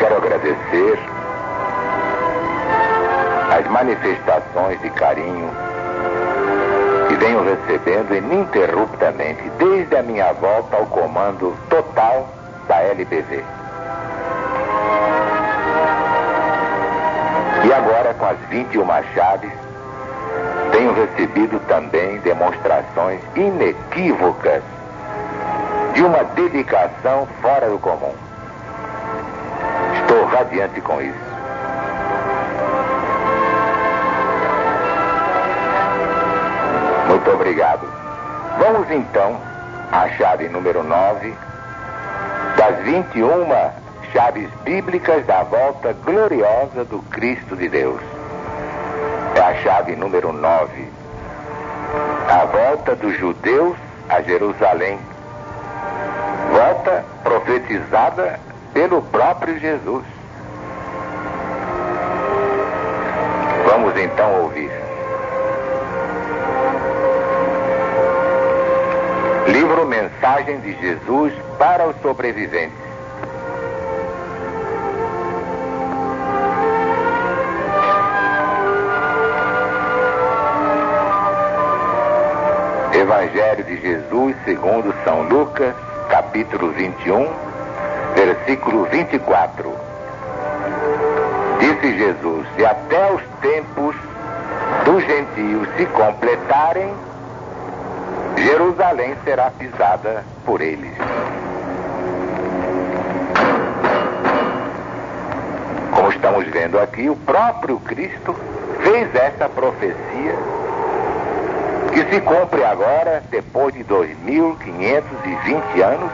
quero agradecer as manifestações de carinho que venho recebendo ininterruptamente desde a minha volta ao comando total da LBV. E agora, com as 21 chaves, tenho recebido também demonstrações inequívocas de uma dedicação fora do comum. Estou radiante com isso. Muito obrigado. Vamos então à chave número 9 das 21 chaves bíblicas da volta gloriosa do Cristo de Deus. É a chave número 9. A volta dos judeus a Jerusalém. Volta profetizada pelo próprio Jesus. Vamos então ouvir. Livro Mensagem de Jesus para os sobreviventes. Evangelho de Jesus segundo São Lucas, capítulo 21, versículo 24. Disse Jesus: se até os tempos dos gentios se completarem, Jerusalém será pisada por eles. Como estamos vendo aqui, o próprio Cristo fez essa profecia que se cumpre agora, depois de 2520 anos,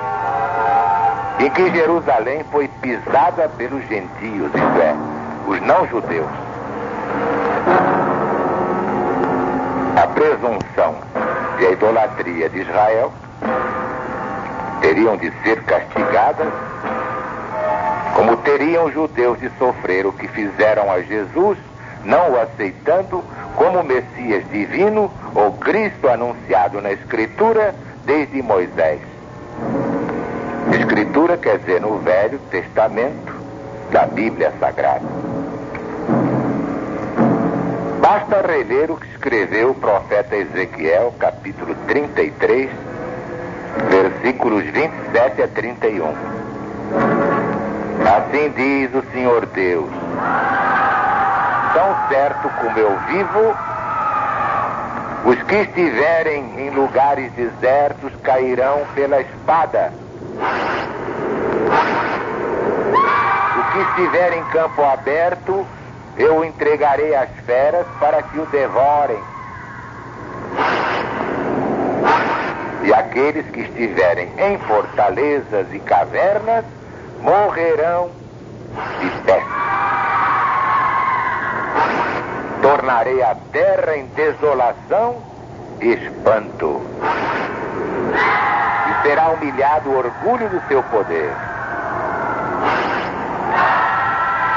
em que Jerusalém foi pisada pelos gentios, isto é, os não-judeus. A presunção e a idolatria de Israel teriam de ser castigadas, como teriam os judeus de sofrer o que fizeram a Jesus, não o aceitando como Messias divino ou Cristo anunciado na Escritura desde Moisés. Escritura quer dizer no Velho Testamento da Bíblia Sagrada. Basta reler o que escreveu o profeta Ezequiel, capítulo 33, versículos 27 a 31. Assim diz o Senhor Deus: tão certo como eu vivo, os que estiverem em lugares desertos cairão pela espada. O que estiver em campo aberto, eu o entregarei às feras para que o devorem. E aqueles que estiverem em fortalezas e cavernas morrerão de peste. Tornarei a terra em desolação e espanto. E será humilhado o orgulho do seu poder.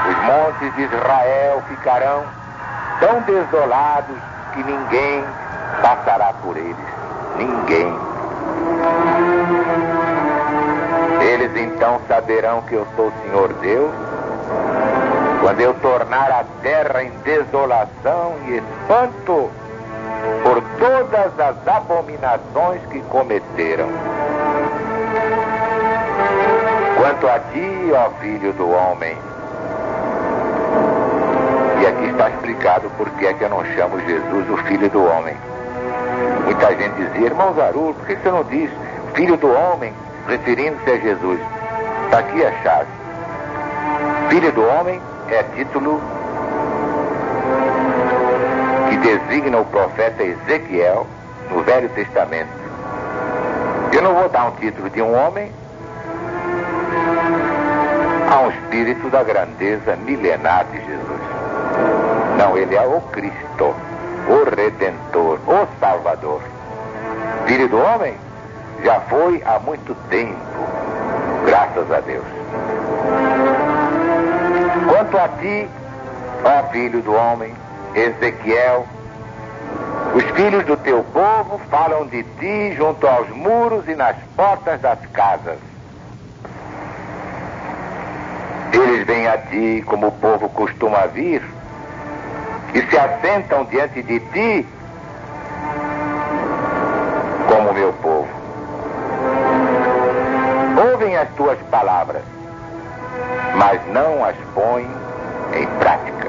Os montes de Israel ficarão tão desolados que ninguém passará por eles. Ninguém. Eles então saberão que eu sou o Senhor Deus, quando eu tornar a terra em desolação e espanto por todas as abominações que cometeram. Quanto a ti, ó filho do homem, e aqui está explicado por que é que eu não chamo Jesus o filho do homem. Muita gente dizia: irmão Zaru, por que você não diz filho do homem, referindo-se a Jesus? Está aqui a chave. Filho do homem é título que designa o profeta Ezequiel no Velho Testamento. Eu não vou dar um título de um homem a um espírito da grandeza milenar de Jesus. Não, ele é o Cristo, o Redentor, o Salvador. Filho do homem já foi há muito tempo, graças a Deus. Quanto a ti, ó filho do homem, Ezequiel, os filhos do teu povo falam de ti junto aos muros e nas portas das casas. Eles vêm a ti como o povo costuma vir e se assentam diante de ti como meu povo. Ouvem as tuas palavras, mas não as põem em prática.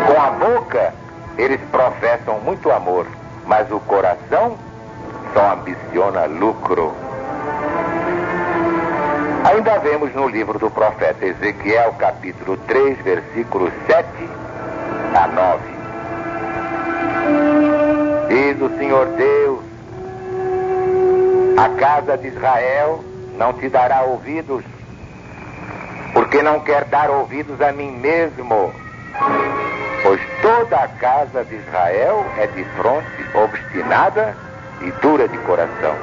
Com a boca, eles professam muito amor, mas o coração só ambiciona lucro. Ainda vemos no livro do profeta Ezequiel, capítulo 3, versículos 7 a 9. Diz o Senhor Deus: a casa de Israel não te dará ouvidos, porque não quer dar ouvidos a mim mesmo, pois toda a casa de Israel é de fronte obstinada e dura de coração.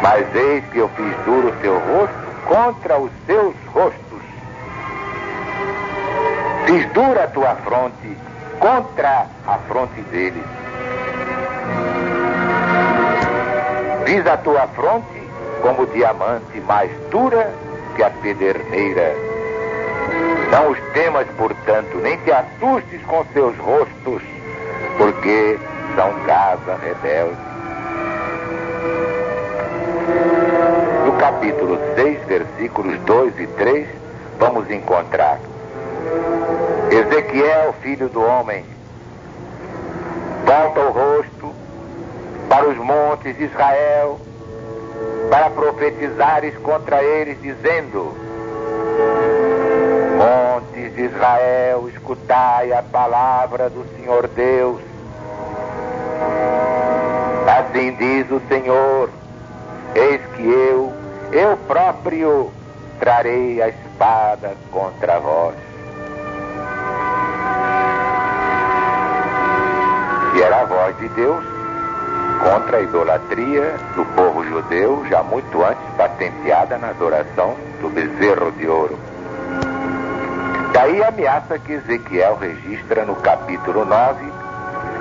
Mas eis que eu fiz duro o seu rosto contra os seus rostos. Fiz dura a tua fronte contra a fronte deles. Fiz a tua fronte como diamante, mais dura que a pederneira. Não os temas, portanto, nem te assustes com seus rostos, porque são casa rebelde. No capítulo 6, versículos 2 e 3, vamos encontrar Ezequiel, filho do homem, volta o rosto para os montes de Israel, para profetizares contra eles, dizendo: montes de Israel, escutai a palavra do Senhor Deus. Assim diz o Senhor: eis que eu próprio trarei a espada contra vós. E era a voz de Deus contra a idolatria do povo judeu, já muito antes patenteada na adoração do bezerro de ouro. Daí a ameaça que Ezequiel registra no capítulo 9,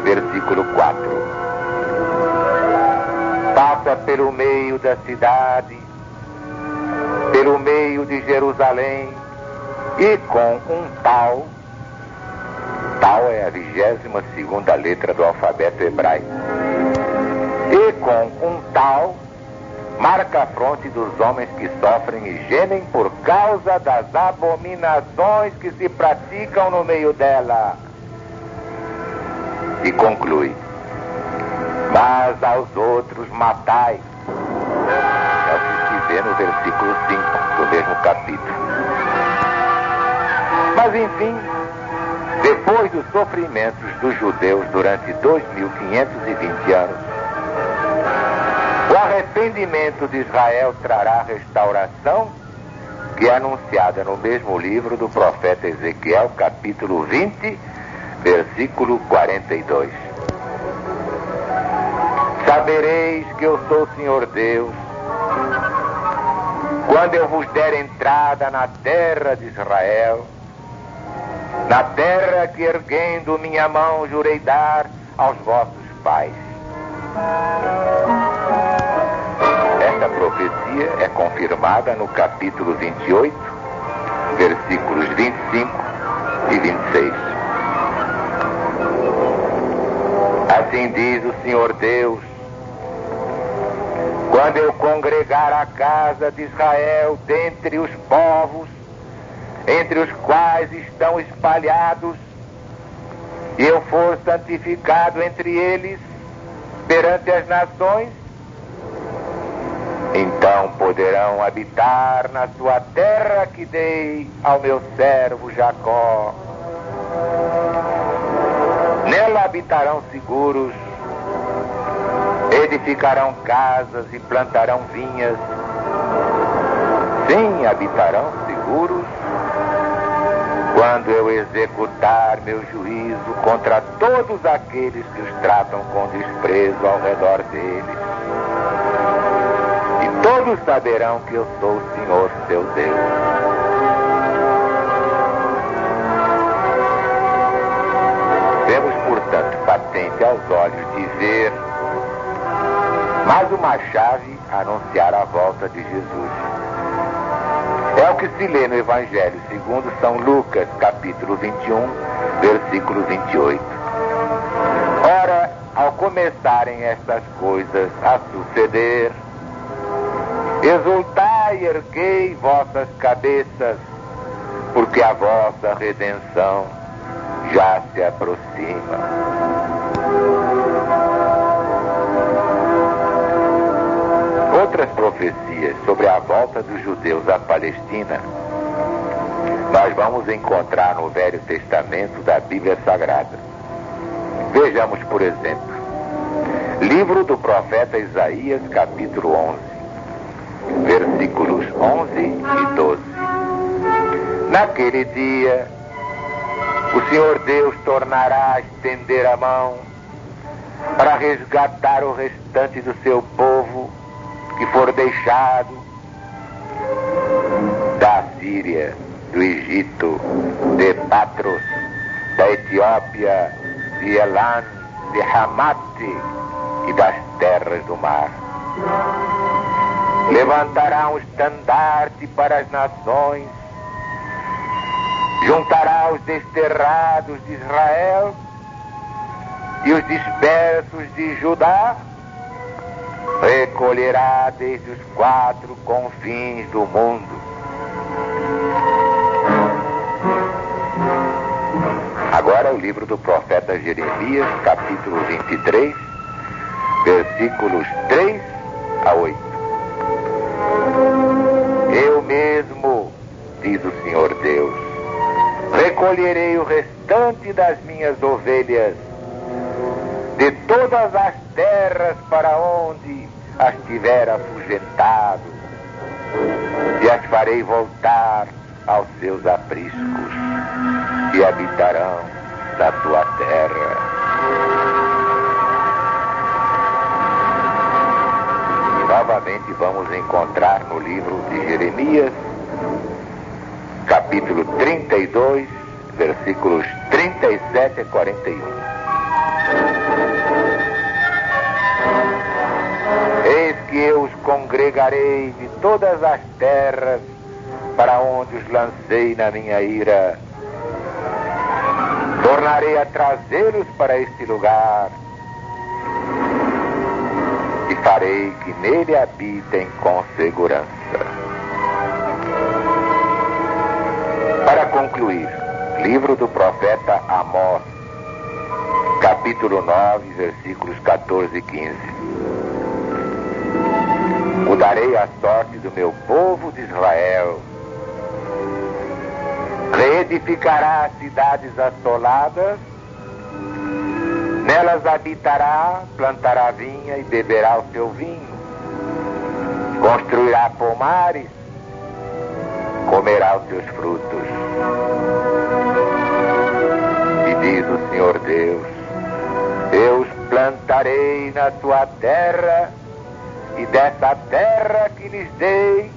versículo 4. Passa pelo meio da cidade, pelo meio de Jerusalém, e com um tal é a 22ª letra do alfabeto hebraico, e com um tal marca a fronte dos homens que sofrem e gemem por causa das abominações que se praticam no meio dela. E conclui: mas aos outros matai. É o que se vê no versículo 5 do mesmo capítulo. Mas enfim, depois dos sofrimentos dos judeus durante 2520 anos, o arrependimento de Israel trará restauração, que é anunciada no mesmo livro do profeta Ezequiel, capítulo 20, versículo 42. Sabereis que eu sou o Senhor Deus, quando eu vos der entrada na terra de Israel, na terra que erguendo minha mão jurei dar aos vossos pais. Esta profecia é confirmada no capítulo 28, versículos 25 e 26. Assim diz o Senhor Deus: quando eu congregar a casa de Israel dentre os povos, entre os quais estão espalhados, e eu for santificado entre eles perante as nações, então poderão habitar na sua terra que dei ao meu servo Jacó. Nela habitarão seguros, edificarão casas e plantarão vinhas. Sim, habitarão seguros quando eu executar meu juízo contra todos aqueles que os tratam com desprezo ao redor deles. E todos saberão que eu sou o Senhor seu Deus. Temos, portanto, patente aos olhos de ver, mais uma chave a anunciar a volta de Jesus. É o que se lê no Evangelho segundo São Lucas, capítulo 21, versículo 28. Ora, ao começarem estas coisas a suceder, exultai e erguei vossas cabeças, porque a vossa redenção já se aproxima. Outras profecias sobre a volta dos judeus à Palestina nós vamos encontrar no Velho Testamento da Bíblia Sagrada. Vejamos, por exemplo, livro do profeta Isaías, capítulo 11, versículos 11 e 12. Naquele dia, o Senhor Deus tornará a estender a mão para resgatar o restante do seu povo que for deixado da Síria, do Egito, de Patros, da Etiópia, de Elan, de Hamate e das terras do mar. Levantará um estandarte para as nações, juntará os desterrados de Israel e os dispersos de Judá, recolherá desde os 4 confins do mundo. Agora o livro do profeta Jeremias, capítulo 23, versículos 3 a 8. Eu mesmo, diz o Senhor Deus, recolherei o restante das minhas ovelhas de todas as terras para onde as tiver afugentado, e as farei voltar aos seus apriscos, e habitarão na tua terra. E novamente vamos encontrar no livro de Jeremias, capítulo 32, versículos 37 a 41. Eis que eu os congregarei de todas as terras para onde os lancei na minha ira. Tornarei a trazê-los para este lugar e farei que nele habitem com segurança. Para concluir, livro do profeta Amós, capítulo 9, versículos 14 e 15. Mudarei a sorte do meu povo de Israel. Reedificará as cidades assoladas, nelas habitará, plantará vinha e beberá o seu vinho. Construirá pomares, comerá os seus frutos. E diz o Senhor Deus, eu os plantarei na tua terra, e dessa terra que lhes dei,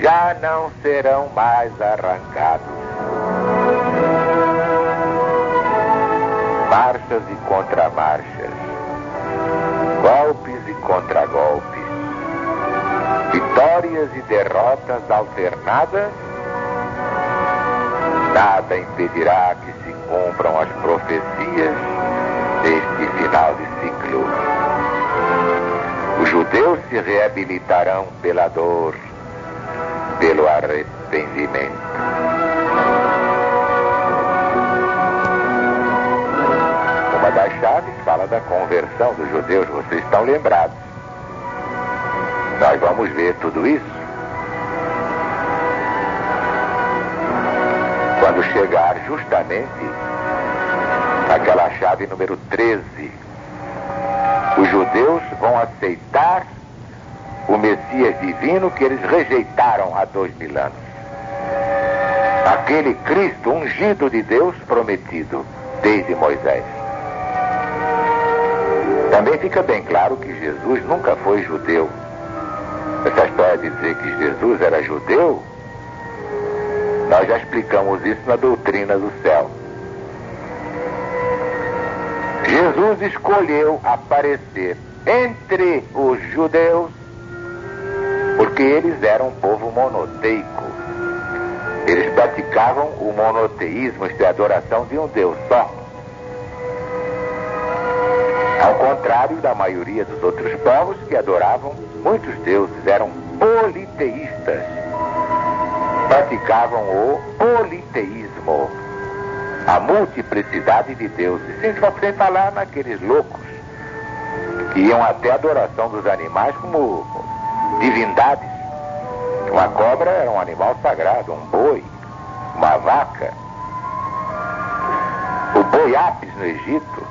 já não serão mais arrancados. Marchas e contramarchas, golpes e contragolpes, vitórias e derrotas alternadas, nada impedirá que se cumpram as profecias deste final de ciclo. Os judeus se reabilitarão pela dor, pelo arrependimento. Uma das chaves fala da conversão dos judeus, vocês estão lembrados. Nós vamos ver tudo isso quando chegar justamente aquela chave número 13. Os judeus vão aceitar o Messias divino que eles rejeitaram há 2000 anos. Aquele Cristo ungido de Deus prometido desde Moisés. Também fica bem claro que Jesus nunca foi judeu. Essa história de dizer que Jesus era judeu, nós já explicamos isso na doutrina do céu. Jesus escolheu aparecer entre os judeus, porque eles eram um povo monoteico. Eles praticavam o monoteísmo, isto é, a adoração de um Deus só. Ao contrário da maioria dos outros povos que adoravam muitos deuses, eram politeístas. Praticavam o politeísmo, a multiplicidade de deuses. Sem falar naqueles loucos que iam até a adoração dos animais como divindades. Uma cobra era um animal sagrado, um boi, uma vaca. O boi Apis no Egito,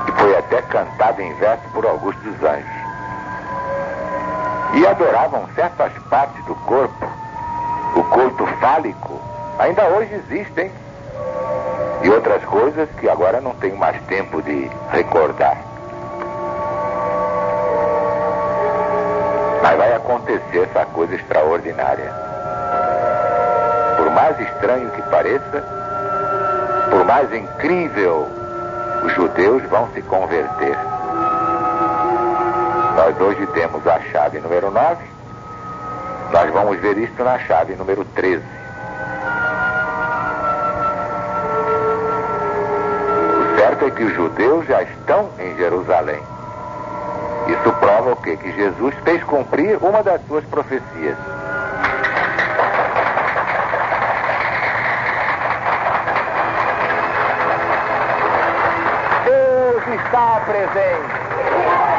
que foi até cantado em verso por Augusto dos Anjos. E adoravam certas partes do corpo. O culto fálico ainda hoje existem. E outras coisas que agora não tenho mais tempo de recordar. Mas vai acontecer essa coisa extraordinária. Por mais estranho que pareça, por mais incrível, os judeus vão se converter. Nós hoje temos a chave número 9, nós vamos ver isto na chave número 13. O certo é que os judeus já estão em Jerusalém. Isso prova o quê? Que Jesus fez cumprir uma das suas profecias. Deus está presente.